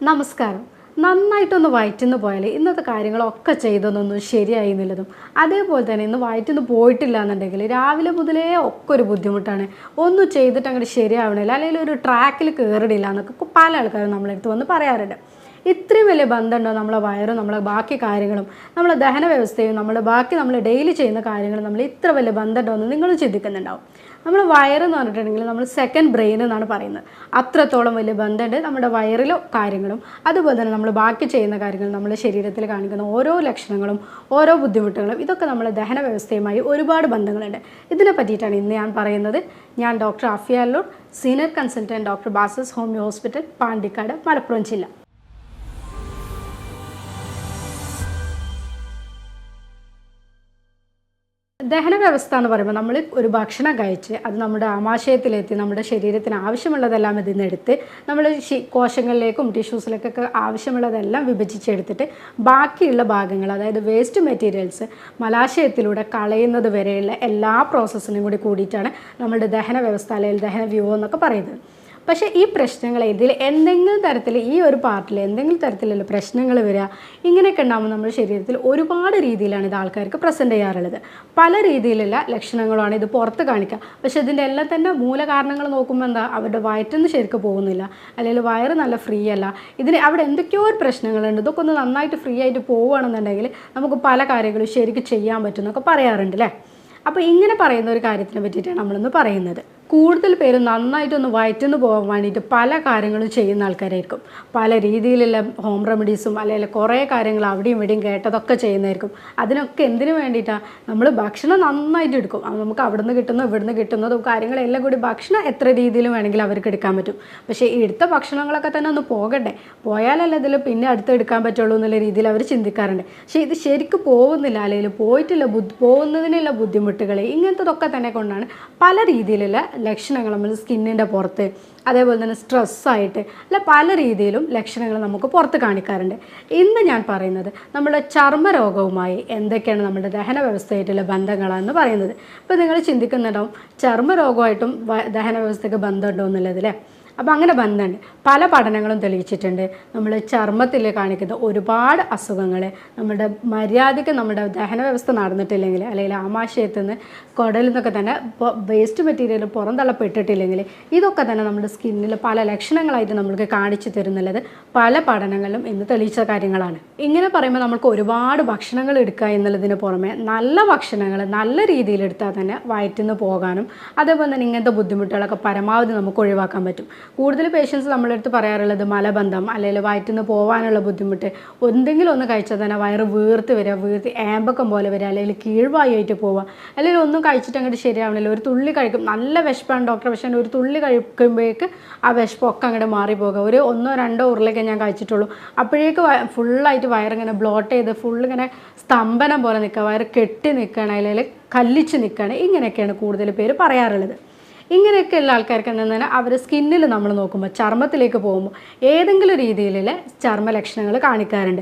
നമസ്കാരം. നന്നായിട്ടൊന്ന് വയറ്റിന്ന് പോയാൽ ഇന്നത്തെ കാര്യങ്ങളൊക്കെ ചെയ്തതൊന്നും ശരിയായി എന്നുള്ളതും അതേപോലെ തന്നെ ഇന്ന് വയറ്റിന്ന് പോയിട്ടില്ല എന്നുണ്ടെങ്കിൽ രാവിലെ മുതലേ ഒക്കെ ഒരു ബുദ്ധിമുട്ടാണ്. ഒന്നും ചെയ്തിട്ട് അങ്ങോട്ട് ശരിയാവണില്ല, അല്ലെങ്കിൽ ഒരു ട്രാക്കിൽ കയറിയില്ല എന്നൊക്കെ പല ആൾക്കാരും നമ്മളെടുത്ത് വന്ന് പറയാറുണ്ട്. ഇത്രയും വലിയ ബന്ധമുണ്ടോ നമ്മളെ വയറും നമ്മളെ ബാക്കി കാര്യങ്ങളും നമ്മളെ ദഹന വ്യവസ്ഥയും നമ്മൾ ഡെയിലി ചെയ്യുന്ന കാര്യങ്ങളും നമ്മൾ ഇത്ര വലിയ ബന്ധമുണ്ടോ എന്ന് നിങ്ങളും ചിന്തിക്കുന്നുണ്ടാവും. നമ്മൾ വയറെന്ന് പറഞ്ഞിട്ടുണ്ടെങ്കിൽ നമ്മൾ സെക്കൻഡ് ബ്രെയിൻ എന്നാണ് പറയുന്നത്. അത്രത്തോളം വലിയ ബന്ധമുണ്ട് നമ്മുടെ വയറിലും കാര്യങ്ങളും. അതുപോലെ തന്നെ നമ്മൾ ബാക്കി ചെയ്യുന്ന കാര്യങ്ങൾ നമ്മുടെ ശരീരത്തിൽ കാണിക്കുന്ന ഓരോ ലക്ഷണങ്ങളും ഓരോ ബുദ്ധിമുട്ടുകളും ഇതൊക്കെ നമ്മുടെ ദഹന വ്യവസ്ഥയുമായി ഒരുപാട് ബന്ധങ്ങളുണ്ട്. ഇതിനെ പറ്റിയിട്ടാണ് ഇന്ന് ഞാൻ പറയുന്നത്. ഞാൻ doctor Afiya Allur, senior consultant, doctor ബാസസ് homeo hospital, Pandikkad, Malappuram ജില്ല. ദഹന വ്യവസ്ഥ എന്ന് പറയുമ്പോൾ നമ്മൾ ഒരു ഭക്ഷണം കഴിച്ച് അത് നമ്മുടെ ആമാശയത്തിലെത്തി നമ്മുടെ ശരീരത്തിന് ആവശ്യമുള്ളതെല്ലാം ഇതിൽ നിന്ന് എടുത്ത് നമ്മൾ കോശങ്ങളിലേക്കും ടിഷ്യൂസിലേക്കൊക്കെ ആവശ്യമുള്ളതെല്ലാം വിഭജിച്ചെടുത്തിട്ട് ബാക്കിയുള്ള ഭാഗങ്ങൾ, അതായത് വേസ്റ്റ് മെറ്റീരിയൽസ് മലാശയത്തിലൂടെ കളയുന്നത് വരെയുള്ള എല്ലാ പ്രോസസ്സിനും കൂടിയിട്ടാണ് നമ്മുടെ ദഹന വ്യവസ്ഥ അല്ലെങ്കിൽ ദഹന വ്യൂഹം എന്നൊക്കെ പറയുന്നത്. പക്ഷേ ഈ പ്രശ്നങ്ങൾ ഇതിൽ എന്തെങ്കിലും തരത്തിൽ ഈ ഒരു പാർട്ടിൽ എന്തെങ്കിലും തരത്തിലുള്ള പ്രശ്നങ്ങൾ വരിക, ഇങ്ങനെയൊക്കെ ഉണ്ടാകുമ്പോൾ നമ്മുടെ ശരീരത്തിൽ ഒരുപാട് രീതിയിലാണ് ഇത് ആൾക്കാർക്ക് പ്രസൻറ്റ് ചെയ്യാറുള്ളത്. പല രീതിയിലുള്ള ലക്ഷണങ്ങളാണ് ഇത് പുറത്ത് കാണിക്കുക. പക്ഷേ ഇതിൻ്റെ എല്ലാം തന്നെ മൂലകാരണങ്ങൾ നോക്കുമ്പോൾ എന്താ, അവരുടെ വയറ്റിന്ന് ശരിക്കും പോകുന്നില്ല, അല്ലെങ്കിൽ വയറ് നല്ല ഫ്രീ അല്ല, ഇതിന് അവിടെ എന്തൊക്കെയോ ഒരു പ്രശ്നങ്ങളുണ്ട്. ഇതൊക്കെ ഒന്ന് നന്നായിട്ട് ഫ്രീ ആയിട്ട് പോവുകയാണെന്നുണ്ടെങ്കിൽ നമുക്ക് പല കാര്യങ്ങളും ശരിക്കും ചെയ്യാൻ പറ്റും എന്നൊക്കെ പറയാറുണ്ട് അല്ലേ. അപ്പോൾ ഇങ്ങനെ പറയുന്ന ഒരു കാര്യത്തിനെ പറ്റിയിട്ടാണ് നമ്മളിന്ന് പറയുന്നത്. കൂടുതൽ പേര് നന്നായിട്ടൊന്ന് വയറ്റിന്ന് പോകാൻ വേണ്ടിയിട്ട് പല കാര്യങ്ങളും ചെയ്യുന്ന ആൾക്കാരായിരിക്കും. പല രീതിയിലുള്ള ഹോം റെമഡീസും അല്ലെങ്കിൽ കുറേ കാര്യങ്ങൾ അവിടെയും ഇവിടെയും കേട്ടതൊക്കെ ചെയ്യുന്നതായിരിക്കും. അതിനൊക്കെ എന്തിനു വേണ്ടിയിട്ടാണ്, നമ്മൾ ഭക്ഷണം നന്നായിട്ട് എടുക്കും. നമുക്ക് അവിടെ നിന്ന് കിട്ടുന്നതും ഇവിടുന്ന് കിട്ടുന്നതും കാര്യങ്ങളെല്ലാം കൂടി ഭക്ഷണം എത്ര രീതിയിലും വേണമെങ്കിൽ അവർക്ക് എടുക്കാൻ പറ്റും. പക്ഷേ ഈ എടുത്ത ഭക്ഷണങ്ങളൊക്കെ തന്നെ ഒന്ന് പോകണ്ടേ, പോയാലല്ലേ ഇതിൽ പിന്നെ അടുത്തെടുക്കാൻ പറ്റുള്ളൂ എന്നുള്ള രീതിയിൽ അവർ ചിന്തിക്കാറുണ്ട്. പക്ഷേ ഇത് ശരിക്കും പോകുന്നില്ല, അല്ലെങ്കിൽ പോകുന്നതിനുള്ള ബുദ്ധിമുട്ടുകൾ ഇങ്ങനത്തതൊക്കെ തന്നെ കൊണ്ടാണ് പല രീതിയിലുള്ള ലക്ഷണങ്ങൾ നമ്മൾ സ്കിന്നിൻ്റെ പുറത്ത്, അതേപോലെ തന്നെ സ്ട്രെസ്സായിട്ട് അല്ല പല രീതിയിലും ലക്ഷണങ്ങൾ നമുക്ക് പുറത്ത് കാണിക്കാറുണ്ട്. ഇന്ന് ഞാൻ പറയുന്നത് നമ്മുടെ ചർമ്മരോഗവുമായി എന്തൊക്കെയാണ് നമ്മുടെ ദഹന വ്യവസ്ഥയായിട്ടുള്ള ബന്ധങ്ങളാണെന്ന് പറയുന്നത്. ഇപ്പോൾ നിങ്ങൾ ചിന്തിക്കുന്നുണ്ടാവും ചർമ്മരോഗമായിട്ടും ദഹന വ്യവസ്ഥയ്ക്ക് ബന്ധമുണ്ടോ എന്നുള്ളത് അല്ലേ. അപ്പോൾ അങ്ങനെ ബന്ധമുണ്ട്. പല പഠനങ്ങളും തെളിയിച്ചിട്ടുണ്ട്. നമ്മൾ ചർമ്മത്തിൽ കാണിക്കുന്ന ഒരുപാട് അസുഖങ്ങൾ നമ്മുടെ മര്യാദയ്ക്ക് നമ്മുടെ ദഹന വ്യവസ്ഥ നടന്നിട്ടില്ലെങ്കിൽ, അല്ലെങ്കിൽ ആമാശയത്തിൽ നിന്ന് കുടലിൽ നിന്നൊക്കെ തന്നെ വേസ്റ്റ് മെറ്റീരിയൽ പുറന്തള്ളപ്പെട്ടിട്ടില്ലെങ്കിൽ ഇതൊക്കെ തന്നെ നമ്മുടെ സ്കിന്നിൽ പല ലക്ഷണങ്ങളായിട്ട് നമ്മൾക്ക് കാണിച്ചു തരുന്നുള്ളത് പല പഠനങ്ങളിലും ഇന്ന് തെളിയിച്ച കാര്യങ്ങളാണ്. ഇങ്ങനെ പറയുമ്പോൾ നമുക്ക് ഒരുപാട് ഭക്ഷണങ്ങൾ എടുക്കുക എന്നുള്ളതിന് പുറമെ നല്ല ഭക്ഷണങ്ങൾ നല്ല രീതിയിൽ എടുത്താൽ തന്നെ വയറ്റിന്ന് പോകാനും അതേപോലെ തന്നെ ഇങ്ങനത്തെ ബുദ്ധിമുട്ടുകളൊക്കെ പരമാവധി നമുക്ക് ഒഴിവാക്കാൻ പറ്റും. കൂടുതൽ പേഷ്യൻസ് നമ്മളെടുത്ത് പറയാറുള്ളത് മലബന്ധം അല്ലെങ്കിൽ വയറ്റിന്ന് പോകാനുള്ള ബുദ്ധിമുട്ട്, എന്തെങ്കിലും ഒന്ന് കഴിച്ചാൽ തന്നെ വയറ് വീർത്ത് ഏമ്പക്കം പോലെ വരിക, അല്ലെങ്കിൽ കീഴ്വായിട്ട് പോവുക, അല്ലെങ്കിൽ ഒന്നും കഴിച്ചിട്ട് അങ്ങോട്ട് ശരിയാവണില്ല. ഒരു തുള്ളി കഴിക്കും, നല്ല വിശപ്പാണ് ഡോക്ടർ, പക്ഷേ ഒരു തുള്ളി കഴിക്കുമ്പോഴേക്ക് ആ വിശപ്പൊക്കെ അങ്ങോട്ട് മാറിപ്പോകുക. ഒരു 1-2 ഉരുളൊക്കെ ഞാൻ കഴിച്ചിട്ടുള്ളൂ, അപ്പോഴേക്ക് ഫുള്ളായിട്ട് വയറിങ്ങനെ ബ്ലോട്ട് ചെയ്ത് ഫുള്ളിങ്ങനെ സ്തംഭനം പോലെ നിൽക്കുക, വയറ് കെട്ടി നിൽക്കുകയാണ്, അല്ലെങ്കിൽ കല്ലിച്ച് നിൽക്കുകയാണ്. ഇങ്ങനെയൊക്കെയാണ് കൂടുതൽ പേര് പറയാറുള്ളത്. ഇങ്ങനെയൊക്കെയുള്ള ആൾക്കാർക്ക് എന്താണ്, അവർ സ്കിന്നിൽ നമ്മൾ നോക്കുമ്പോൾ ചർമ്മത്തിലേക്ക് പോകുമ്പോൾ ഏതെങ്കിലും രീതിയിലുള്ള ചർമ്മ ലക്ഷണങ്ങൾ കാണിക്കാറുണ്ട്.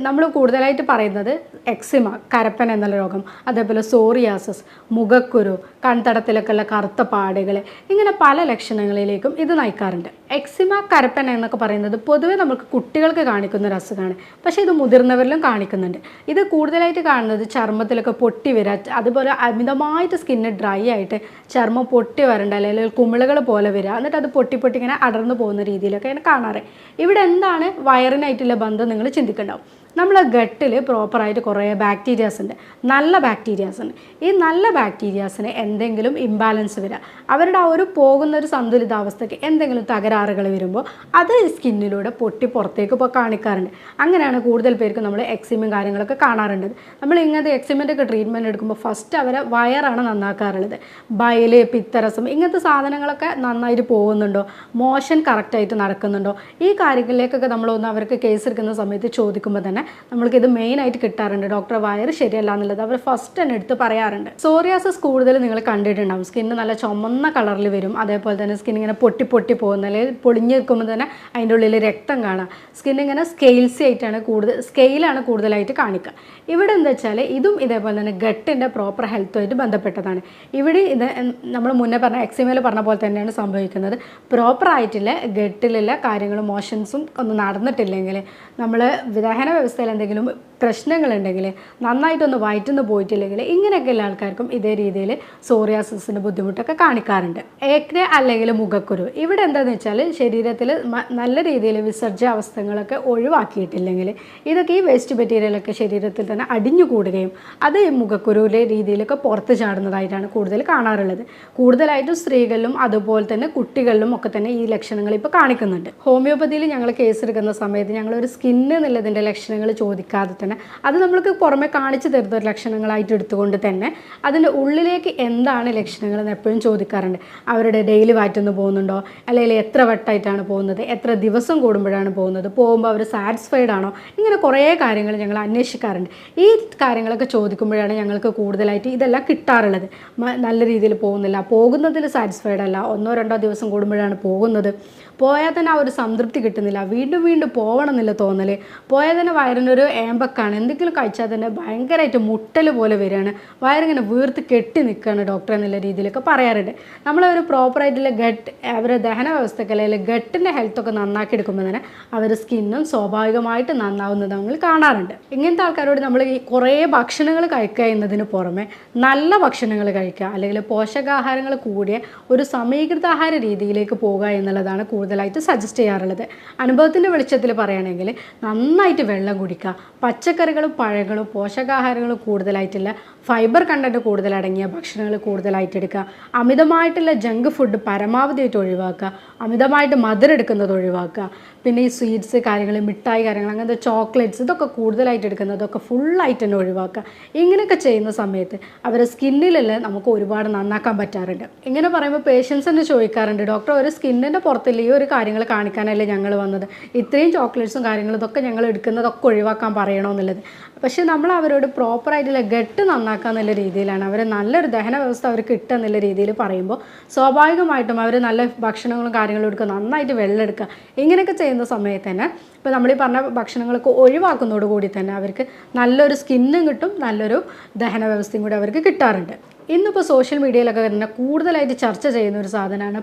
നമ്മൾ കൂടുതലായിട്ട് പറയുന്നത് എക്സിമ, കരപ്പൻ എന്നുള്ള രോഗം, അതേപോലെ സോറിയാസിസ്, മുഖക്കുരു, കൺതടത്തിലൊക്കെ ഉള്ള കറുത്ത പാടുകൾ, ഇങ്ങനെ പല ലക്ഷണങ്ങളിലേക്കും ഇത് നയിക്കാറുണ്ട്. എക്സിമ, കരപ്പൻ എന്നൊക്കെ പറയുന്നത് പൊതുവെ നമുക്ക് കുട്ടികൾക്ക് കാണിക്കുന്ന ഒരു അസുഖമാണ്. പക്ഷേ ഇത് മുതിർന്നവരിലും കാണിക്കുന്നുണ്ട്. ഇത് കൂടുതലായിട്ട് കാണുന്നത് ചർമ്മത്തിലൊക്കെ പൊട്ടി വരിക, അതുപോലെ അമിതമായിട്ട് സ്കിന്ന് ഡ്രൈ ആയിട്ട് ചർമ്മം പൊട്ടി വരണ്ട, അല്ലെങ്കിൽ കുമിളകൾ പോലെ വരിക, എന്നിട്ട് അത് പൊട്ടി ഇങ്ങനെ അടർന്നു പോകുന്ന രീതിയിലൊക്കെയാണ് കാണാറ്. ഇവിടെ എന്താണ് വയറിനായിട്ടുള്ള ബന്ധം നിങ്ങൾ ചിന്തിക്കുന്നുണ്ടാവും. നമ്മളെ ഗട്ടിൽ പ്രോപ്പറായിട്ട് കുറേ ബാക്ടീരിയാസ് ഉണ്ട്, നല്ല ബാക്ടീരിയാസ് ഉണ്ട്. ഈ നല്ല ബാക്ടീരിയാസിന് എന്തെങ്കിലും ഇംബാലൻസ് വരിക, അവരുടെ ആ ഒരു പോകുന്ന ഒരു സന്തുലിതാവസ്ഥയ്ക്ക് എന്തെങ്കിലും തകരാറുകൾ വരുമ്പോൾ അത് സ്കിന്നിലൂടെ പൊട്ടി പുറത്തേക്ക് ഇപ്പോൾ കാണിക്കാറുണ്ട്. അങ്ങനെയാണ് കൂടുതൽ പേർക്ക് നമ്മൾ എക്സിമും കാര്യങ്ങളൊക്കെ കാണാറുണ്ട്. നമ്മൾ ഇങ്ങനത്തെ എക്സിമിൻ്റെ ഒക്കെ ട്രീറ്റ്മെൻറ്റ് എടുക്കുമ്പോൾ ഫസ്റ്റ് അവരെ വയറാണ് നന്നാക്കാറുള്ളത്. ബയല്, പിത്തരസം ഇങ്ങനത്തെ സാധനങ്ങളൊക്കെ നന്നായിട്ട് പോകുന്നുണ്ടോ, മോഷൻ കറക്റ്റായിട്ട് നടക്കുന്നുണ്ടോ, ഈ കാര്യങ്ങളിലേക്കൊക്കെ നമ്മളൊന്ന് അവർക്ക് കേസ് എടുക്കുന്ന സമയത്ത് ചോദിക്കുമ്പോൾ തന്നെ തന്നെ നമ്മൾക്കിത് മെയിനായിട്ട് കിട്ടാറുണ്ട്. ഡോക്ടർ വയറ് ശരിയല്ല എന്നുള്ളത് അവർ ഫസ്റ്റ് തന്നെ എടുത്ത് പറയാറുണ്ട്. സോറിയാസിസ് കൂടുതൽ നിങ്ങൾ കണ്ടിട്ടുണ്ടാവും. സ്കിന്ന് നല്ല ചുമന്ന കളറിൽ വരും. അതേപോലെ തന്നെ സ്കിൻ ഇങ്ങനെ പൊട്ടി പൊട്ടി പോകുന്ന, അല്ലെങ്കിൽ പൊളിഞ്ഞ് നിൽക്കുമ്പോൾ തന്നെ അതിൻ്റെ ഉള്ളിൽ രക്തം കാണാം. സ്കിന്നിങ്ങനെ സ്കെയിലാണ് കൂടുതലായിട്ട് കാണിക്കുക. ഇവിടെ എന്താ വെച്ചാൽ ഇതും ഇതേപോലെ തന്നെ ഗട്ടിൻ്റെ പ്രോപ്പർ ഹെൽത്തുമായിട്ട് ബന്ധപ്പെട്ടതാണ്. ഇവിടെ ഇത് നമ്മൾ മുന്നേ പറഞ്ഞ എക്സിമയിൽ പറഞ്ഞ പോലെ തന്നെയാണ് സംഭവിക്കുന്നത്. പ്രോപ്പറായിട്ടുള്ള ഗട്ടിലുള്ള കാര്യങ്ങളും മോഷൻസും ഒന്നും നടന്നിട്ടില്ലെങ്കിൽ, നമ്മൾ ദഹന വ്യവസ്ഥയിൽ എന്തെങ്കിലും പ്രശ്നങ്ങളുണ്ടെങ്കിൽ, നന്നായിട്ടൊന്ന് വയറ്റുന്ന് പോയിട്ടില്ലെങ്കിൽ, ഇങ്ങനെയൊക്കെയുള്ള ആൾക്കാർക്കും ഇതേ രീതിയിൽ സോറിയാസിസിൻ്റെ ബുദ്ധിമുട്ടൊക്കെ കാണിക്കാറുണ്ട്. ഏക്നെ അല്ലെങ്കിൽ മുഖക്കുരു, ഇവിടെ എന്താണെന്ന് വെച്ചാൽ ശരീരത്തിൽ നല്ല രീതിയിൽ വിസർജ്യാവസ്ഥകളൊക്കെ ഒഴിവാക്കിയിട്ടില്ലെങ്കിൽ ഇതൊക്കെ ഈ വേസ്റ്റ് മെറ്റീരിയലൊക്കെ ശരീരത്തിൽ തന്നെ അടിഞ്ഞു കൂടുകയും അത് ഈ മുഖക്കുരുവിലെ രീതിയിലൊക്കെ പുറത്ത് ചാടുന്നതായിട്ടാണ് കൂടുതൽ കാണാറുള്ളത്. കൂടുതലായിട്ടും സ്ത്രീകളിലും അതുപോലെ തന്നെ കുട്ടികളിലും ഒക്കെ തന്നെ ഈ ലക്ഷണങ്ങൾ ഇപ്പോൾ കാണിക്കുന്നുണ്ട്. ഹോമിയോപ്പതിയിൽ ഞങ്ങൾ കേസ് എടുക്കുന്ന സമയത്ത് ഞങ്ങളൊരു സ്കിന്ന് എന്നുള്ളതിൻ്റെ ലക്ഷണങ്ങൾ ചോദിക്കാതെ തന്നെ അത് നമ്മൾക്ക് പുറമെ കാണിച്ചു തരുന്ന ഒരു ലക്ഷണങ്ങളായിട്ട് എടുത്തുകൊണ്ട് തന്നെ അതിൻ്റെ ഉള്ളിലേക്ക് എന്താണ് ലക്ഷണങ്ങൾ എന്ന് എപ്പോഴും ചോദിക്കാറുണ്ട്. അവരുടെ ഡെയിലി വയറ്റുന്ന് പോകുന്നുണ്ടോ, അല്ലെങ്കിൽ എത്ര വട്ടമായിട്ടാണ് പോകുന്നത്, എത്ര ദിവസം കൂടുമ്പോഴാണ് പോകുമ്പോൾ അവർ സാറ്റിസ്ഫൈഡ് ആണോ, ഇങ്ങനെ കുറേ കാര്യങ്ങൾ ഞങ്ങൾ അന്വേഷിക്കാറുണ്ട്. ഈ കാര്യങ്ങളൊക്കെ ചോദിക്കുമ്പോഴാണ് ഞങ്ങൾക്ക് കൂടുതലായിട്ട് ഇതെല്ലാം കിട്ടാറുള്ളത്. നല്ല രീതിയിൽ പോകുന്നതിൽ സാറ്റിസ്ഫൈഡ് അല്ല, 1-2 ദിവസം കൂടുമ്പോഴാണ് പോകുന്നത്, പോയാൽ തന്നെ ആ ഒരു സംതൃപ്തി കിട്ടുന്നില്ല, വീണ്ടും വീണ്ടും പോകണം എന്നില്ല തോന്നൽ, പോയാൽ തന്നെ വയറിനൊരു ഏമ്പക്കാണ്, എന്തെങ്കിലും കഴിച്ചാൽ തന്നെ ഭയങ്കരമായിട്ട് മുട്ടൽ പോലെ വരികയാണ്, വയറിങ്ങനെ വീർത്ത് കെട്ടി നിൽക്കുകയാണ് ഡോക്ടർ എന്നുള്ള രീതിയിലൊക്കെ പറയാറുണ്ട്. നമ്മളൊരു പ്രോപ്പറായിട്ടുള്ള അവരുടെ ദഹന വ്യവസ്ഥയ്ക്ക് അല്ലെങ്കിൽ ഗട്ടിൻ്റെ ഹെൽത്തൊക്കെ നന്നാക്കി എടുക്കുമ്പോൾ തന്നെ അവരുടെ സ്കിന്നും സ്വാഭാവികമായിട്ട് നന്നാവുന്നത് നമ്മൾ കാണാറുണ്ട്. ഇങ്ങനത്തെ ആൾക്കാരോട് നമ്മൾ ഈ കുറേ ഭക്ഷണങ്ങൾ കഴിക്കുക എന്നതിന് പുറമെ നല്ല ഭക്ഷണങ്ങൾ കഴിക്കുക, അല്ലെങ്കിൽ പോഷകാഹാരങ്ങൾ കൂടിയ ഒരു സമീകൃതാഹാര രീതിയിലേക്ക് പോകുക എന്നുള്ളതാണ് കൂടുതലായിട്ട് സജസ്റ്റ് ചെയ്യാറുള്ളത്. അനുഭവത്തിൻ്റെ വെളിച്ചത്തിൽ പറയുകയാണെങ്കിൽ നന്നായിട്ട് വെള്ളം കുടിക്കുക, പച്ചക്കറികളും പഴങ്ങളും പോഷകാഹാരങ്ങളും കൂടുതലായിട്ടുള്ള ഫൈബർ കണ്ടൻറ്റ് കൂടുതലടങ്ങിയ ഭക്ഷണങ്ങൾ കൂടുതലായിട്ട് എടുക്കുക, അമിതമായിട്ടുള്ള ജങ്ക് ഫുഡ് പരമാവധിയായിട്ട് ഒഴിവാക്കുക, അമിതമായിട്ട് മധുരം എടുക്കുന്നത് ഒഴിവാക്കുക, പിന്നെ ഈ സ്വീറ്റ്സ് കാര്യങ്ങൾ, മിഠായി കാര്യങ്ങൾ, അങ്ങനത്തെ ചോക്ലേറ്റ്സ് ഇതൊക്കെ കൂടുതലായിട്ട് എടുക്കുന്നതൊക്കെ ഫുള്ളായിട്ട് തന്നെ ഒഴിവാക്കുക. ഇങ്ങനെയൊക്കെ ചെയ്യുന്ന സമയത്ത് അവരുടെ സ്കിന്നിലെല്ലാം നമുക്ക് ഒരുപാട് നന്നാക്കാൻ പറ്റാറുണ്ട്. ഇങ്ങനെ പറയുമ്പോൾ പേഷ്യൻസ് തന്നെ ചോദിക്കാറുണ്ട്, ഡോക്ടർ ഒരു സ്കിന്നിൻ്റെ പുറത്തുള്ള ഈ ഒരു കാര്യങ്ങൾ കാണിക്കാനല്ലേ ഞങ്ങൾ വന്നത്, ഇത്രയും ചോക്ലേറ്റ്സും കാര്യങ്ങളും ഇതൊക്കെ ഞങ്ങൾ എടുക്കുന്നതൊക്കെ ഒഴിവാക്കാൻ പറയണമെന്നുള്ളത്. പക്ഷേ നമ്മൾ അവരോട് പ്രോപ്പറായിട്ടുള്ള ഗട്ട് നന്നാക്കുക എന്നുള്ള രീതിയിലാണ്, അവരെ നല്ലൊരു ദഹന വ്യവസ്ഥ അവർക്ക് കിട്ടുക എന്നുള്ള രീതിയിൽ പറയുമ്പോൾ സ്വാഭാവികമായിട്ടും അവർ നല്ല ഭക്ഷണങ്ങളും കാര്യങ്ങളും എടുക്കുക, നന്നായിട്ട് വെള്ളം എടുക്കുക, ഇങ്ങനെയൊക്കെ ചെയ്യുന്ന സമയത്ത് തന്നെ ഇപ്പോൾ നമ്മൾ ഈ പറഞ്ഞ ഭക്ഷണങ്ങളൊക്കെ ഒഴിവാക്കുന്നതോടുകൂടി തന്നെ അവർക്ക് നല്ലൊരു സ്കിന്നും കിട്ടും, നല്ലൊരു ദഹന വ്യവസ്ഥയും കൂടി അവർക്ക് കിട്ടാറുണ്ട്. ഇന്നിപ്പോൾ സോഷ്യൽ മീഡിയയിലൊക്കെ തന്നെ കൂടുതലായിട്ട് ചർച്ച ചെയ്യുന്ന ഒരു സാധനമാണ്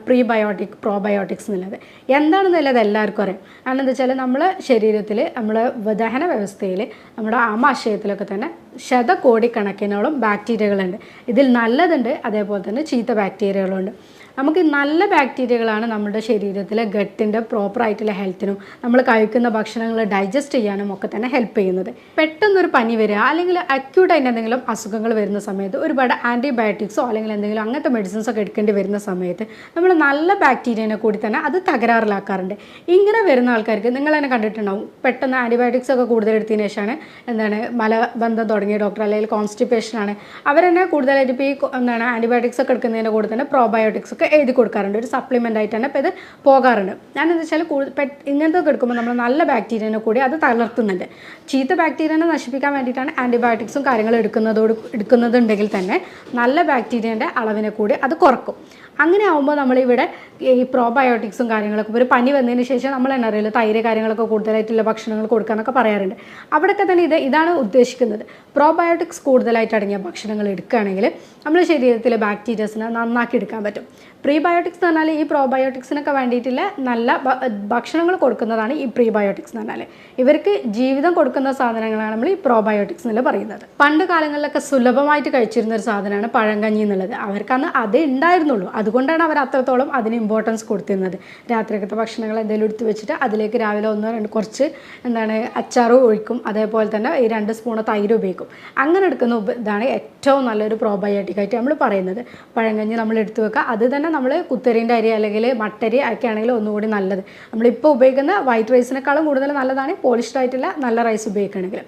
പ്രോബയോട്ടിക്സ് എന്നുള്ളത്. എന്താണെന്നുള്ളത് എല്ലാവർക്കും അറിയാം. കാരണം എന്താ വെച്ചാൽ നമ്മളെ ശരീരത്തിൽ, നമ്മളെ ദഹന വ്യവസ്ഥയിൽ, നമ്മുടെ ആമാശയത്തിലൊക്കെ തന്നെ ശതകോടിക്കണക്കിനോളം ബാക്ടീരിയകളുണ്ട്. ഇതിൽ നല്ലതുണ്ട്, അതേപോലെ തന്നെ ചീത്ത ബാക്ടീരിയകളുണ്ട്. നമുക്ക് നല്ല ബാക്ടീരിയകളാണ് നമ്മുടെ ശരീരത്തിലെ ഗട്ടിൻ്റെ പ്രോപ്പറായിട്ടുള്ള ഹെൽത്തിനും നമ്മൾ കഴിക്കുന്ന ഭക്ഷണങ്ങൾ ഡൈജസ്റ്റ് ചെയ്യാനും ഒക്കെ തന്നെ ഹെൽപ്പ് ചെയ്യുന്നത്. പെട്ടെന്നൊരു പനി വരിക അല്ലെങ്കിൽ അക്യൂട്ടായിട്ട് എന്തെങ്കിലും അസുഖങ്ങൾ വരുന്ന സമയത്ത് ഒരുപാട് ആൻറ്റിബയോട്ടിക്സോ അല്ലെങ്കിൽ എന്തെങ്കിലും അങ്ങനത്തെ മെഡിസിൻസൊക്കെ എടുക്കേണ്ടി വരുന്ന സമയത്ത് നമ്മൾ നല്ല ബാക്ടീരിയനെ കൂടി തന്നെ അത് തകരാറിലാക്കാറുണ്ട്. ഇങ്ങനെ വരുന്ന ആൾക്കാർക്ക് നിങ്ങൾ തന്നെ കണ്ടിട്ടുണ്ടാവും, പെട്ടെന്ന് ആൻറ്റിബയോട്ടിക്സ് ഒക്കെ കൂടുതൽ എടുത്തതിന് ശേഷമാണ് മലബന്ധം തുടങ്ങിയ ഡോക്ടർ അല്ലെങ്കിൽ കോൺസ്റ്റിപ്പേഷനാണ് അവരെന്നെ കൂടുതലായിട്ട് ഇപ്പോൾ ഈ ആൻറ്റിബയോട്ടിക്സ് ഒക്കെ എടുക്കുന്നതിൻ്റെ കൂടെ തന്നെ പ്രോബയോട്ടിക്സ് ഒക്കെ എഴുതി കൊടുക്കാറുണ്ട്. ഒരു സപ്ലിമെൻ്റ് ആയിട്ടാണ് ഇപ്പോൾ ഇത് പോകാറുണ്ട്. ഞാനെന്താ വെച്ചാൽ ഇങ്ങനത്തെ എടുക്കുമ്പോൾ നമ്മൾ നല്ല ബാക്ടീരിയനെ കൂടി അത് തളർത്തുന്നുണ്ട്. ചീത്ത ബാക്ടീരിയനെ നശിപ്പിക്കാൻ വേണ്ടിയിട്ടാണ് ആൻറ്റിബയോട്ടിക്സും കാര്യങ്ങളും എടുക്കുന്നതുണ്ടെങ്കിൽ തന്നെ നല്ല ബാക്ടീരിയൻ്റെ അളവിനെ കൂടി അത് കുറക്കും. അങ്ങനെ ആകുമ്പോൾ നമ്മളിവിടെ ഈ പ്രോബയോട്ടിക്സും കാര്യങ്ങളൊക്കെ ഒരു പനി വന്നതിന് ശേഷം നമ്മൾ തന്നെ അറിയില്ല തൈര് കാര്യങ്ങളൊക്കെ കൂടുതലായിട്ടുള്ള ഭക്ഷണങ്ങൾ കൊടുക്കാനൊക്കെ പറയാറുണ്ട്. അവിടെയൊക്കെ തന്നെ ഇതാണ് ഉദ്ദേശിക്കുന്നത്. പ്രോബയോട്ടിക്സ് കൂടുതലായിട്ട് അടങ്ങിയ ഭക്ഷണങ്ങൾ എടുക്കുകയാണെങ്കിൽ നമ്മുടെ ശരീരത്തിലെ ബാക്ടീരിയസിനെ നന്നാക്കി എടുക്കാൻ പറ്റും. പ്രീബയോട്ടിക്സ് എന്ന് പറഞ്ഞാൽ ഈ പ്രോബയോട്ടിക്സിനൊക്കെ വേണ്ടിയിട്ടുള്ള നല്ല ഭക്ഷണങ്ങൾ കൊടുക്കുന്നതാണ് ഈ പ്രീബയോട്ടിക്സ് എന്ന് പറഞ്ഞാൽ. ഇവർക്ക് ജീവിതം കൊടുക്കുന്ന സാധനങ്ങളാണ് നമ്മൾ ഈ പ്രോബയോട്ടിക്സ് എന്നുള്ള പറയുന്നത്. പണ്ട് കാലങ്ങളിലൊക്കെ സുലഭമായിട്ട് കഴിച്ചിരുന്ന ഒരു സാധനമാണ് പഴങ്കഞ്ഞി എന്നുള്ളത്. അവർക്കന്ന് അതേ ഉണ്ടായിരുന്നുള്ളൂ. അതുകൊണ്ടാണ് അവർ അത്രത്തോളം അതിന് ഇമ്പോർട്ടൻസ് കൊടുത്തിരുന്നത്. രാത്രിക്കത്തെ ഭക്ഷണങ്ങൾ എന്തെങ്കിലും എടുത്ത് വെച്ചിട്ട് അതിലേക്ക് രാവിലെ 1-2 കുറച്ച് അച്ചാറ് ഒഴിക്കും, അതേപോലെ തന്നെ ഈ 2 സ്പൂൺ തൈര് ഉപയോഗിക്കും. അങ്ങനെ എടുക്കുന്ന ഇതാണ് ഏറ്റവും നല്ലൊരു പ്രോബയോട്ടിക്കായിട്ട് നമ്മൾ പറയുന്നത്. പഴങ്കഞ്ഞി നമ്മൾ എടുത്ത് വെക്കുക. അത് തന്നെ നമ്മൾ കുത്തരീൻ്റെ അരി അല്ലെങ്കിൽ മട്ടരി ഒക്കെ ആണെങ്കിൽ ഒന്നുകൂടി നല്ലത്. നമ്മളിപ്പോൾ ഉപയോഗിക്കുന്ന വൈറ്റ് റൈസിനേക്കാളും കൂടുതൽ നല്ലതാണ് പോളിഷ്ഡ് ആയിട്ടുള്ള നല്ല റൈസ് ഉപയോഗിക്കുകയാണെങ്കിൽ.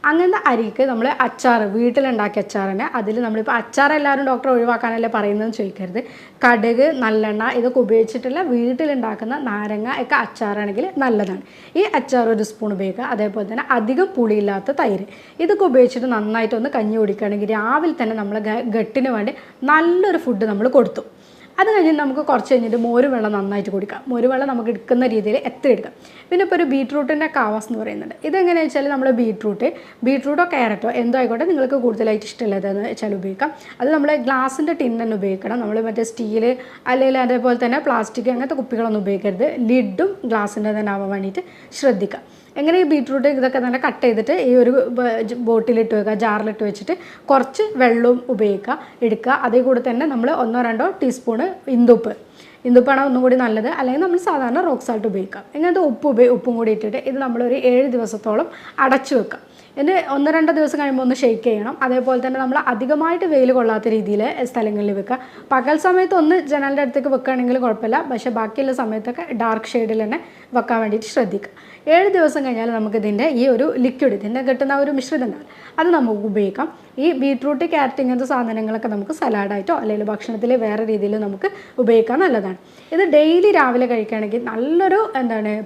അങ്ങനത്തെ അരിക്ക് നമ്മൾ അച്ചാർ, വീട്ടിലുണ്ടാക്കിയ അച്ചാർ തന്നെ, അതിൽ നമ്മളിപ്പോൾ അച്ചാർ എല്ലാവരും ഡോക്ടർ ഒഴിവാക്കാനല്ലേ പറയുന്നതെന്ന് ചോദിക്കരുത്. കടുക്, നല്ലെണ്ണ ഇതൊക്കെ ഉപയോഗിച്ചിട്ടുള്ള വീട്ടിലുണ്ടാക്കുന്ന നാരങ്ങ ഒക്കെ അച്ചാറാണെങ്കിൽ നല്ലതാണ്. ഈ അച്ചാർ 1 സ്പൂൺ ഉപയോഗിക്കുക. അതേപോലെ തന്നെ അധികം പുളിയില്ലാത്ത തൈര്, ഇതൊക്കെ ഉപയോഗിച്ചിട്ട് നന്നായിട്ടൊന്ന് കഞ്ഞി കുടിക്കുകയാണെങ്കിൽ രാവിലെ തന്നെ നമ്മൾ ഗട്ടിന് വേണ്ടി നല്ലൊരു ഫുഡ് നമ്മൾ കൊടുത്തു. അത് കഴിഞ്ഞ് നമുക്ക് കുറച്ച് കഴിഞ്ഞിട്ട് മോര് വെള്ളം നന്നായിട്ട് കുടിക്കാം. മോര് വെള്ളം നമുക്ക് എടുക്കുന്ന രീതിയിൽ എത്ര എടുക്കാം. പിന്നെ ഇപ്പോൾ ഒരു ബീട്രൂട്ടിൻ്റെ കാവാസ് എന്ന് പറയുന്നുണ്ട്. ഇതെങ്ങനെയാണെന്ന് വെച്ചാൽ നമ്മൾ ബീട്രൂട്ടോ ക്യാരറ്റോ എന്തോ ആയിക്കോട്ടെ നിങ്ങൾക്ക് കൂടുതലായിട്ട് ഇഷ്ടമുള്ളതെന്ന് വെച്ചാൽ ഉപയോഗിക്കാം. അത് നമ്മൾ ഗ്ലാസിൻ്റെ ടിൻ തന്നെ ഉപയോഗിക്കണം. നമ്മൾ മറ്റേ സ്റ്റീൽ അല്ലെങ്കിൽ അതേപോലെ തന്നെ പ്ലാസ്റ്റിക് അങ്ങനത്തെ കുപ്പികളൊന്നും ഉപയോഗിക്കരുത്. ലിഡും ഗ്ലാസിൻ്റെ തന്നെ ആവാൻ വേണ്ടിയിട്ട് ശ്രദ്ധിക്കാം. എങ്ങനെ ഈ ബീട്രൂട്ട് ഇതൊക്കെ തന്നെ കട്ട് ചെയ്തിട്ട് ഈ ഒരു ബോട്ടിലിട്ട് വെക്കുക, ജാറിലിട്ട് വെച്ചിട്ട് കുറച്ച് വെള്ളവും എടുക്കുക. അതേ കൂടെ തന്നെ നമ്മൾ 1-2 ടീസ്പൂണ് ഇന്ദുപ്പാണ് ഒന്നും കൂടി നല്ലത്. അല്ലെങ്കിൽ നമ്മൾ സാധാരണ റോക്ക് സാൾട്ട് ഉപയോഗിക്കാം. ഇങ്ങനത്തെ ഉപ്പും കൂടി ഇട്ടിട്ട് ഇത് നമ്മളൊരു 7 ദിവസത്തോളം അടച്ചു വെക്കാം. ഇതിന് 1-2 ദിവസം കഴിയുമ്പോൾ ഒന്ന് ഷെയ്ക്ക് ചെയ്യണം. അതേപോലെ തന്നെ നമ്മൾ അധികമായിട്ട് വെയിൽ കൊള്ളാത്ത രീതിയിൽ സ്ഥലങ്ങളിൽ വെക്കുക. പകൽ സമയത്ത് ഒന്ന് ജനലിൻ്റെ അടുത്തേക്ക് വെക്കുകയാണെങ്കിൽ കുഴപ്പമില്ല. പക്ഷേ ബാക്കിയുള്ള സമയത്തൊക്കെ ഡാർക്ക് ഷെയ്ഡിൽ തന്നെ വെക്കാൻ വേണ്ടിയിട്ട് ശ്രദ്ധിക്കുക. 7 ദിവസം കഴിഞ്ഞാൽ നമുക്കിതിൻ്റെ ഈ ഒരു ലിക്വിഡ്, ഇതിൻ്റെ കിട്ടുന്ന ഒരു മിശ്രിതം ഉണ്ടാവും, അത് നമുക്ക് ഉപയോഗിക്കാം. ഈ ബീട്രൂട്ട്, ക്യാരറ്റ് ഇങ്ങനത്തെ സാധനങ്ങളൊക്കെ നമുക്ക് സലാഡായിട്ടോ അല്ലെങ്കിൽ ഭക്ഷണത്തിൽ വേറെ രീതിയിൽ നമുക്ക് ഉപയോഗിക്കാൻ നല്ലതാണ്. ഇത് ഡെയിലി രാവിലെ കഴിക്കുകയാണെങ്കിൽ നല്ലൊരു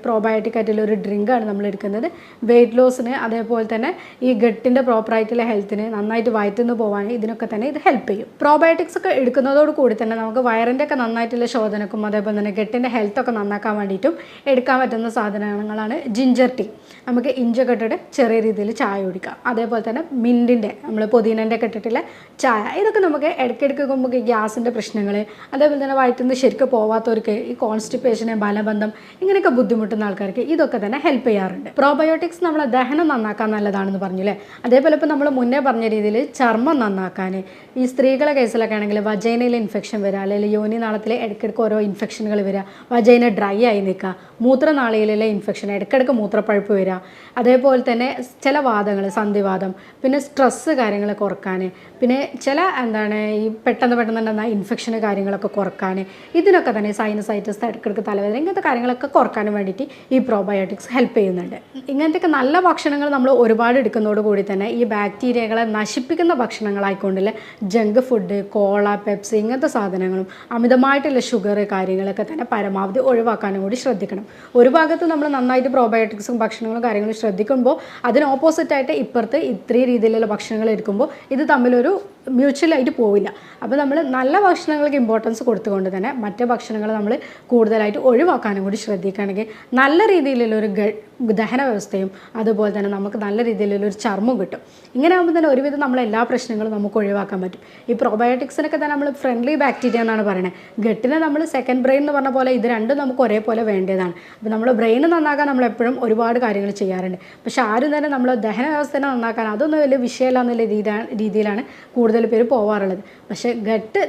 പ്രോബയോട്ടിക് ആയിട്ടുള്ള ഒരു ഡ്രിങ്കാണ് നമ്മൾ എടുക്കുന്നത്. വെയിറ്റ് ലോസിന് അതേപോലെ തന്നെ ഈ ഗട്ടിൻ്റെ പ്രോപ്പറായിട്ടുള്ള ഹെൽത്തിന്, നന്നായിട്ട് വയറ്റിന്ന് പോകാൻ ഇതിനൊക്കെ തന്നെ ഇത് ഹെൽപ്പ് ചെയ്യും. പ്രോബയോട്ടിക്സ് ഒക്കെ എടുക്കുന്നതോട് കൂടി തന്നെ നമുക്ക് വയറിൻ്റെ ഒക്കെ നന്നായിട്ടുള്ള ശോധനക്കും അതേപോലെ തന്നെ ഗട്ടിൻ്റെ ഹെൽത്തൊക്കെ നന്നാക്കാൻ വേണ്ടിയിട്ടും എടുക്കാൻ പറ്റുന്ന സാധനങ്ങളാണ് ജിഞ്ചർ ടീ. നമുക്ക് ഇഞ്ചൊക്കെ ഇട്ടിട്ട് ചെറിയ രീതിയിൽ ചായ കുടിക്കാം. അതേപോലെ തന്നെ മിൻറ്റിൻ്റെ, നമ്മൾ പുതിനൻ്റെ ഒക്കെ ഇട്ടിട്ടുള്ള ചായ, ഇതൊക്കെ നമുക്ക് ഇടയ്ക്കിടയ്ക്ക് നമുക്ക് ഗ്യാസിൻ്റെ പ്രശ്നങ്ങൾ, അതേപോലെ തന്നെ വയറ്റിന്ന് ശരിക്കും പോവാത്തവർക്ക് ഈ കോൺസ്റ്റിപ്പേഷന്, മലബന്ധം ഇങ്ങനെയൊക്കെ ബുദ്ധിമുട്ടുന്ന ആൾക്കാർക്ക് ഇതൊക്കെ തന്നെ ഹെൽപ്പ് ചെയ്യാറുണ്ട്. പ്രോബയോട്ടിക്സ് നമ്മളെ ദഹനം നന്നാക്കാൻ നല്ലതാണെന്ന് പറഞ്ഞില്ലേ. അതേപോലെ ഇപ്പോൾ നമ്മൾ മുന്നേ പറഞ്ഞ രീതിയിൽ ചർമ്മം നന്നാക്കാൻ, ഈ സ്ത്രീകളെ കേസിലൊക്കെ ആണെങ്കിൽ വജൈനയിൽ ഇൻഫെക്ഷൻ വരിക, അല്ലെങ്കിൽ യോനി നാളത്തിൽ ഇടയ്ക്കിടയ്ക്ക് ഓരോ ഇൻഫെക്ഷനുകൾ വരിക, വജൈന ഡ്രൈ ആയി നിൽക്കുക, മൂത്രനാളിയിലെ ഇൻഫെക്ഷൻ, ഇടയ്ക്കിടയ്ക്ക് മൂത്രപ്പഴുപ്പ് വരിക, അതേപോലെ തന്നെ ചില വാദങ്ങൾ, സന്ധിവാദം, പിന്നെ സ്ട്രെസ്സ് കാര്യങ്ങൾ കുറക്കാൻ, പിന്നെ ചില ഈ പെട്ടെന്ന് ഇൻഫെക്ഷന് കാര്യങ്ങളൊക്കെ കുറക്കാൻ, ഇതിനൊക്കെ തന്നെ സൈനസൈറ്റിസ്, ഇടയ്ക്കിടയ്ക്ക് തലവേദന, ഇങ്ങനത്തെ കാര്യങ്ങളൊക്കെ കുറക്കാനും വേണ്ടിയിട്ട് ഈ പ്രോബയോട്ടിക്സ് ഹെൽപ്പ് ചെയ്യുന്നുണ്ട്. ഇങ്ങനത്തെയൊക്കെ നല്ല ഭക്ഷണങ്ങൾ നമ്മൾ ഒരുപാട് എടുക്കുന്നതോടുകൂടി തന്നെ ഈ ബാക്ടീരിയകളെ നശിപ്പിക്കുന്ന ഭക്ഷണങ്ങളായിക്കൊണ്ടില്ല ജങ്ക് ഫുഡ്, കോള, പെപ്സി ഇങ്ങനത്തെ സാധനങ്ങളും അമിതമായിട്ടുള്ള ഷുഗർ കാര്യങ്ങളൊക്കെ തന്നെ പരമാവധി ഒഴിവാക്കാനും കൂടി ശ്രദ്ധിക്കണം. ഒരു ഭാഗത്ത് നമ്മൾ നന്നായിട്ട് പ്രോബയോട്ടിക്സും ഭക്ഷണങ്ങളും കാര്യങ്ങളും ശ്രദ്ധിക്കുമ്പോൾ അതിന് ഓപ്പോസിറ്റായിട്ട് ഇപ്പുറത്ത് ഇത്രയും രീതിയിലുള്ള ഭക്ഷണങ്ങൾ എടുക്കുമ്പോൾ ഇത് തമ്മിലൊരു മ്യൂച്വലായിട്ട് പോവില്ല. അപ്പോൾ നമ്മൾ നല്ല ഭക്ഷണങ്ങൾക്ക് ഇമ്പോർട്ടൻസ് കൊടുത്തുകൊണ്ട് തന്നെ മറ്റ് ഭക്ഷണങ്ങൾ നമ്മൾ കൂടുതലായിട്ട് ഒഴിവാക്കാനും കൂടി ശ്രദ്ധിക്കുകയാണെങ്കിൽ നല്ല രീതിയിലുള്ളൊരു ദഹന വ്യവസ്ഥയും അതുപോലെ തന്നെ നമുക്ക് നല്ല രീതിയിലുള്ളൊരു ചർമ്മം കിട്ടും. ഇങ്ങനെ ആകുമ്പോൾ തന്നെ ഒരുവിധം നമ്മൾ എല്ലാ പ്രശ്നങ്ങളും നമുക്ക് ഒഴിവാക്കാൻ പറ്റും. ഈ പ്രോബയോട്ടിക്സിനൊക്കെ തന്നെ നമ്മൾ ഫ്രണ്ട്ലി ബാക്ടീരിയ എന്നാണ് പറയുന്നത്. ഗട്ടിനെ നമ്മൾ സെക്കൻഡ് ബ്രെയിൻ എന്ന് പറഞ്ഞ പോലെ ഇത് രണ്ടും നമുക്ക് ഒരേപോലെ വേണ്ടതാണ്. അപ്പോൾ നമ്മൾ ബ്രെയിൻ നന്നാക്കാൻ നമ്മൾ എപ്പോഴും ഒരുപാട് കാര്യങ്ങൾ ചെയ്യാറുണ്ട്. പക്ഷെ ആരും തന്നെ നമ്മൾ ദഹന വ്യവസ്ഥനെ നന്നാക്കാൻ അതൊന്നും വലിയ വിഷയമല്ല എന്നുള്ള രീതിയിലാണ് കൂടുതൽ പേര് പോവാറുള്ളത്. പക്ഷേ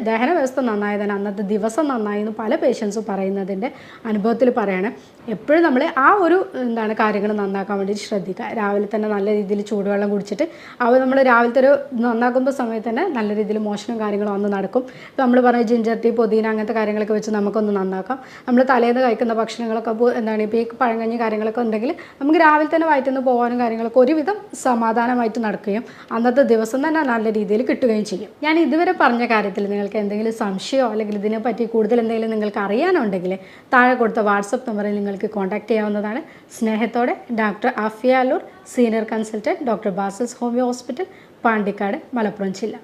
ദഹന വ്യവസ്ഥ നന്നായി തന്നെ അന്നത്തെ ദിവസം നന്നായി എന്ന് പല പേഷ്യൻസും പറയുന്നതിൻ്റെ അനുഭവത്തിൽ പറയാണ്. എപ്പോഴും നമ്മൾ ആ ഒരു കാര്യങ്ങൾ നന്നാക്കാൻ വേണ്ടി ശ്രദ്ധിക്കുക. രാവിലെ തന്നെ നല്ല രീതിയിൽ ചൂടുവെള്ളം കുടിച്ചിട്ട് നമ്മൾ രാവിലത്തെ ഒരു നന്നാക്കുമ്പോൾ സമയത്ത് തന്നെ നല്ല രീതിയിൽ മോഷണം കാര്യങ്ങളും വന്ന് നടക്കും. ഇപ്പോൾ നമ്മൾ പറഞ്ഞ ജിഞ്ചർ ടീ, പുതിന അങ്ങനത്തെ കാര്യങ്ങളൊക്കെ വെച്ച് നമുക്കൊന്ന് നന്നാക്കാം. നമ്മൾ തലേന്ന് കഴിക്കുന്ന ഭക്ഷണങ്ങളൊക്കെ ഇപ്പോൾ ഈ പഴങ്കഞ്ഞി കാര്യങ്ങളൊക്കെ ഉണ്ടെങ്കിൽ നമുക്ക് രാവിലെ തന്നെ വയറ്റിന്ന് പോകാനും കാര്യങ്ങളൊക്കെ ഒരുവിധം സമാധാനമായിട്ട് നടക്കുകയും അന്നത്തെ ദിവസം തന്നെ നല്ല രീതിയിൽ കിട്ടുകയും ചെയ്യും. ഞാൻ ഇതുവരെ പറഞ്ഞ കാര്യത്തിൽ നിങ്ങൾക്ക് എന്തെങ്കിലും സംശയമോ അല്ലെങ്കിൽ ഇതിനെപ്പറ്റി കൂടുതൽ എന്തെങ്കിലും നിങ്ങൾക്ക് അറിയാനുണ്ടെങ്കിൽ താഴെ കൊടുത്ത വാട്സപ്പ് നമ്പറിൽ നിങ്ങൾക്ക് കോൺടാക്ട് ചെയ്യാവുന്നതാണ്. സ്നേഹത്തോടെ doctor Afiya Allur, senior consultant, doctor Basil's homeo hospital, Pandikkad, Malappuram ജില്ല.